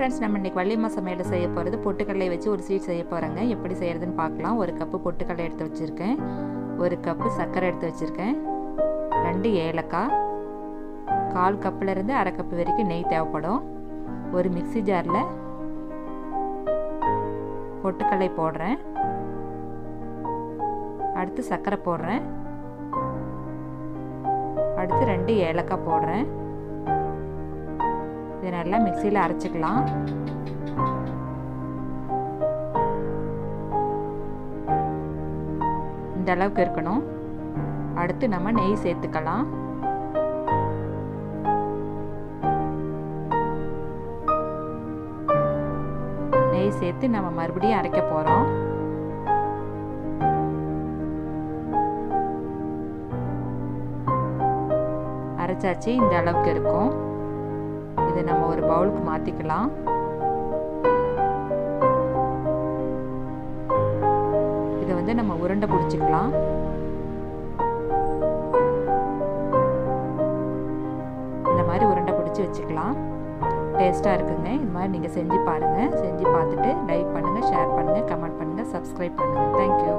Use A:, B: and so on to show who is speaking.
A: Friends, நம்ம இன்றைக்கி வள்ளியம்மா சமையல் செய்ய போகிறது பொட்டுக்கடலை வச்சு ஒரு ஸ்வீட் செய்ய போகிறேங்க. எப்படி செய்கிறதுன்னு பார்க்கலாம். ஒரு கப்பு பொட்டுக்கடலை எடுத்து வச்சுருக்கேன், ஒரு கப்பு சர்க்கரை எடுத்து வச்சுருக்கேன், 2 ஏலக்காய், 1/4 கப்புலேருந்து அரை கப்பு வரைக்கும் நெய் தேவைப்படும். ஒரு மிக்ஸி ஜாரில் பொட்டுக்கடலை போடுறேன், அடுத்து சர்க்கரை போடுறேன், அடுத்து 2 ஏலக்காய் போடுறேன். இதை நல்லா மிக்சியில் அரைச்சிக்கலாம். இந்த அளவுக்கு இருக்கணும். அடுத்து நம்ம நெய் சேர்த்துக்கலாம். நெய் சேர்த்து நம்ம மறுபடியும் அரைக்க போகிறோம். அரைச்சாச்சு, இந்த அளவுக்கு இருக்கும். இதை நம்ம ஒரு பவுலுக்கு மாற்றிக்கலாம். இதை வந்து நம்ம உருண்டை பிடிச்சிக்கலாம். இந்த மாதிரி உருண்டை பிடிச்சி வச்சுக்கலாம். டேஸ்ட்டாக இருக்குங்க. இந்த மாதிரி நீங்கள் செஞ்சு பாருங்கள். செஞ்சு பார்த்துட்டு லைக் பண்ணுங்கள், ஷேர் பண்ணுங்கள், கமெண்ட் பண்ணுங்கள், சப்ஸ்கிரைப் பண்ணுங்கள். தேங்க்யூ.